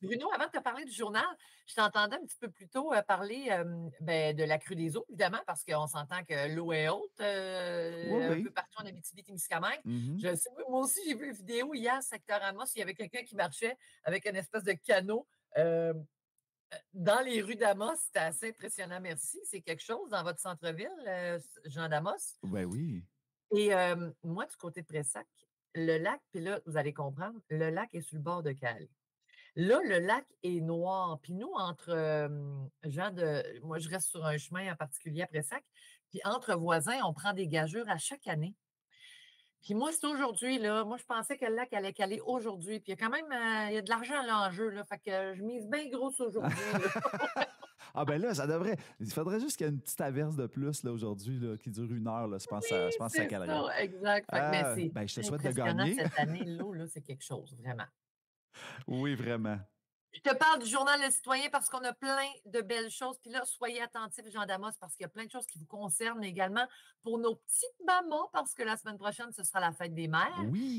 Bruno, avant de te parler du journal, je t'entendais un petit peu plus tôt parler de la crue des eaux, évidemment, parce qu'on s'entend que l'eau est haute Oui, un peu oui. partout en Abitibi-Témiscamingue. Mhm. Je sais, moi aussi, j'ai vu une vidéo hier, secteur Amos, il y avait quelqu'un qui marchait avec une espèce de canot euh, dans les rues d'Amos. C'était assez impressionnant, merci. C'est quelque chose dans votre centre-ville, Jean d'Amos. Ben oui. Et moi, du côté de Pressac, le lac, puis là, vous allez comprendre, le lac est sur le bord de Cali. Là, le lac est noir. Puis nous, entre gens de. Moi, je reste sur un chemin en particulier après Sac. Puis entre voisins, on prend des gageures à chaque année. Puis moi, c'est aujourd'hui, là. Moi, je pensais que le lac allait caler aujourd'hui. Puis il y a quand même il y a de l'argent là en jeu, là. Fait que je mise bien grosse aujourd'hui, là. Ah ben là, ça devrait. Il faudrait juste qu'il y ait une petite averse de plus là, aujourd'hui là, qui dure 1 heure. Là. Je pense que ça C'est calerait. ça, exact. Fait que, mais c'est Ben, je te souhaite de impressionnant gagner. cette année. L'eau, là, c'est quelque chose, vraiment. Oui, vraiment. Je te parle du journal Le Citoyen parce qu'on a plein de belles choses. Puis là, soyez attentifs, Jean Damas, parce qu'il y a plein de choses qui vous concernent également pour nos petites mamans, parce que la semaine prochaine, ce sera la fête des mères.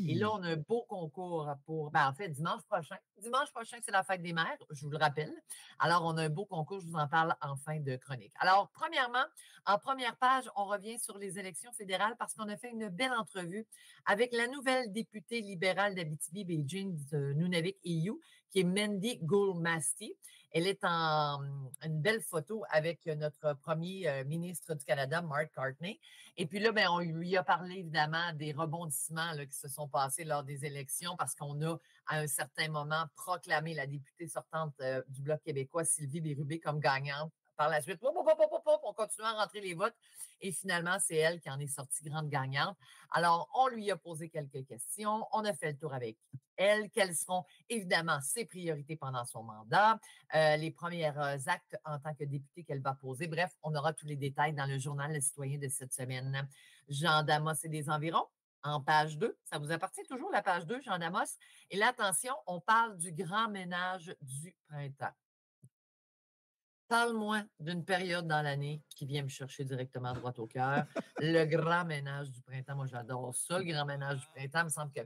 Et là, Oui. on a un beau concours pour, en fait, dimanche prochain. Dimanche prochain, c'est la fête des mères, je vous le rappelle. Alors, on a un beau concours, je vous en parle en fin de chronique. Alors, premièrement, en première page, on revient sur les élections fédérales parce qu'on a fait une belle entrevue avec la nouvelle députée libérale d'Abitibi-Beijing de Nunavik EU, qui est Mandy Gould-Masty. Elle est en une belle photo avec notre premier ministre du Canada, Mark Cartney. Et puis là, on lui a parlé évidemment des rebondissements là, qui se sont passés lors des élections parce qu'on a, à un certain moment, proclamé la députée sortante du Bloc québécois, Sylvie Bérubé, comme gagnante. Par la suite, on continue à rentrer les votes et finalement, c'est elle qui en est sortie grande gagnante. Alors, on lui a posé quelques questions. On a fait le tour avec elle. Quelles seront évidemment ses priorités pendant son mandat, les premiers actes en tant que députée qu'elle va poser. Bref, on aura tous les détails dans le journal Le Citoyen de cette semaine. Jean Damas et des environs. En page 2, ça vous appartient toujours la page 2, Jean Damas. Et là, attention, on parle du grand ménage du printemps. Parle-moi d'une période dans l'année qui vient me chercher directement droit au cœur. Le grand ménage du printemps, moi j'adore ça. Le grand ménage du printemps, il me semble que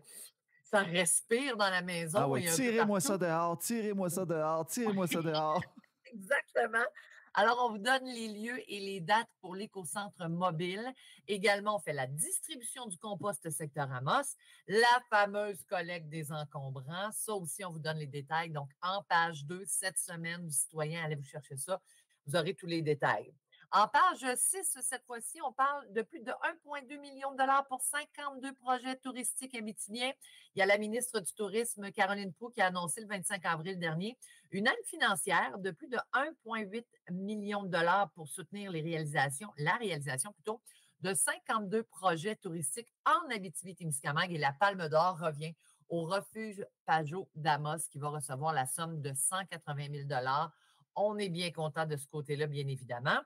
ça respire dans la Ah maison ouais, et un peu tirez-moi ça partout. dehors, tirez-moi ça dehors, tirez-moi ça dehors. Exactement. Alors, on vous donne les lieux et les dates pour l'écocentre mobile. Également, on fait la distribution du compost secteur Amos, la fameuse collecte des encombrants. Ça aussi, on vous donne les détails. Donc, en page 2, cette semaine, du citoyen, allez vous chercher ça. Vous aurez tous les détails. En page 6, cette fois-ci, on parle de plus de 1,2 million de dollars pour 52 projets touristiques abitibiens. Il y a la ministre du Tourisme, Caroline Proulx, qui a annoncé le 25 avril dernier une aide financière de plus de 1,8 million de dollars pour soutenir la réalisation plutôt, de 52 projets touristiques en Abitibi-Témiscamingue et la Palme d'Or revient au refuge Pajot d'Amos qui va recevoir la somme de 180 000 dollars. On est bien content de ce côté-là, bien évidemment.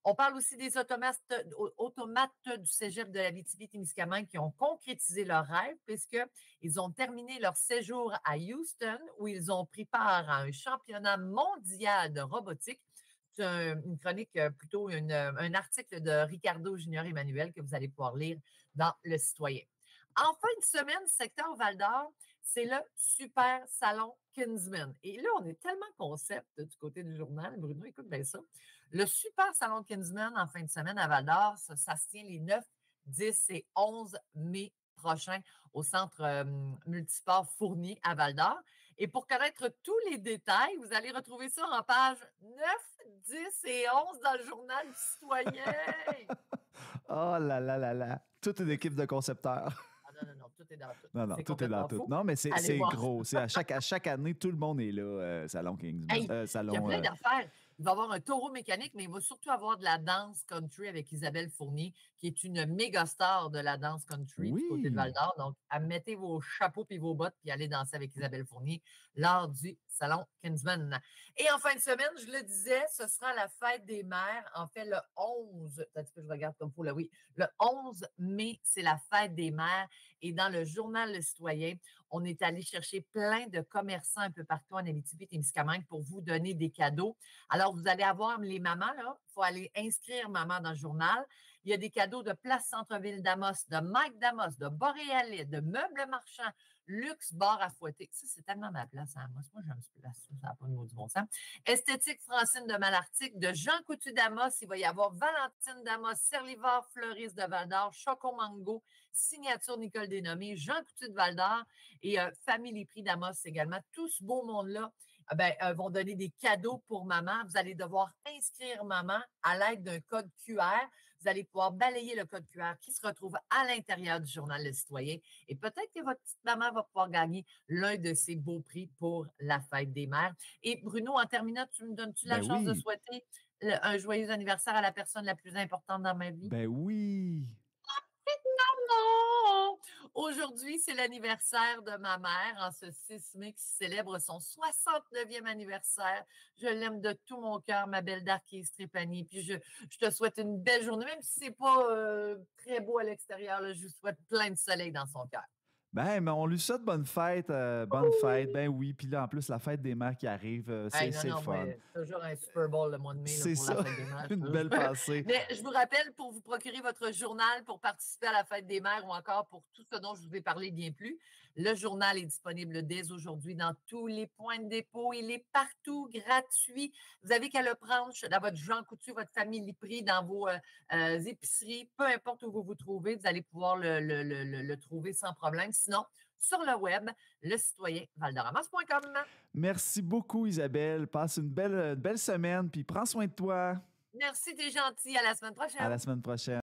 On parle aussi des automates du cégep de l'Abitibi-Témiscamingue qui ont concrétisé leur rêve puisqu'ils ont terminé leur séjour à Houston où ils ont pris part à un championnat mondial de robotique. C'est une chronique, plutôt un article de Ricardo Junior Emmanuel que vous allez pouvoir lire dans Le Citoyen. En fin de semaine, secteur Val-d'Or, c'est le Super Salon Kinsman. Et là, on est tellement concept du côté du journal. Bruno, écoute bien ça. Le Super Salon Kinsman en fin de semaine à Val-d'Or, ça se tient les 9, 10 et 11 mai prochains au centre multisport Fournier à Val-d'Or. Et pour connaître tous les détails, vous allez retrouver ça en page 9, 10 et 11 dans le journal du citoyen. Oh là là là là. Toute une équipe de concepteurs. Ah non, non, non, tout est dans tout. Non, non, C'est tout est dans complètement tout. fou. Non, mais Allez c'est voir. gros. C'est à chaque année, tout le monde est là, Salon Kingsman. Hey, il y a Salon. plein d'affaires. Il va y avoir un taureau mécanique, mais il va surtout avoir de la danse country avec Isabelle Fournier, qui est une méga star de la danse country du côté de Oui. Val-d'Or. Donc, mettez vos chapeaux et vos bottes, puis allez danser avec Isabelle Fournier lors du Salon Kinsman. Et en fin de semaine, je le disais, ce sera la fête des mères. En fait, le 11, peut-être que je regarde comme il faut, là, oui. Le 11 mai, c'est la fête des mères. Et dans le journal Le Citoyen, on est allé chercher plein de commerçants un peu partout en Abitibi-Témiscamingue pour vous donner des cadeaux. Alors, vous allez avoir les mamans, là. Il faut aller inscrire maman dans le journal. Il y a des cadeaux de Place Centre-Ville d'Amos, de Mike d'Amos, de Boréalis, de Meubles Marchands, Luxe Bar à fouetter. Ça, c'est tellement ma place à Amos. Moi, j'aime ce place. de mots du bon sens. Esthétique Francine de Malartic, de Jean Coutu d'Amos. Il va y avoir Valentine d'Amos, Serlivore Fleuriste de Val-d'Or, Choco Mango, Signature Nicole Dénommé, Jean Coutu de Val-d'Or et Famille Prix d'Amos également. Tout ce beau monde-là vont donner des cadeaux pour maman. Vous allez devoir inscrire maman à l'aide d'un code QR. Vous allez pouvoir balayer le code QR qui se retrouve à l'intérieur du journal Le Citoyen. Et peut-être que votre petite maman va pouvoir gagner l'un de ces beaux prix pour la fête des mères. Et Bruno, en terminant, tu me donnes-tu la Ben chance de oui, souhaiter un joyeux anniversaire à la personne la plus importante dans ma vie? ben oui. Non! Aujourd'hui, c'est l'anniversaire de ma mère en ce 6 mai qui célèbre son 69e anniversaire. Je l'aime de tout mon cœur, ma belle Darkise Trépanier. Puis je te souhaite une belle journée, même si c'est pas très beau à l'extérieur, là, je vous souhaite plein de soleil dans son cœur. Ben, mais on lui souhaite bonne fête, bonne fête. Ben oui, puis là, en plus, la fête des mères qui arrive, Hey, non, c'est le non, moi, fun. toujours un Super Bowl le mois de mai là, C'est pour la ça, fête des mères. une belle passée. Mais je vous rappelle, pour vous procurer votre journal, pour participer à la fête des mères ou encore pour tout ce dont je vous ai parlé bien plus, le journal est disponible dès aujourd'hui dans tous les points de dépôt. Il est partout, gratuit. Vous n'avez qu'à le prendre dans votre Jean Coutu, votre Famille Prix, dans vos épiceries, peu importe où vous vous trouvez, vous allez pouvoir le trouver sans problème. Sinon, sur le web, le citoyen valdoramas.com. Merci beaucoup, Isabelle. Passe une belle semaine, puis prends soin de toi. Merci, t'es gentil. À la semaine À la prochaine. semaine prochaine.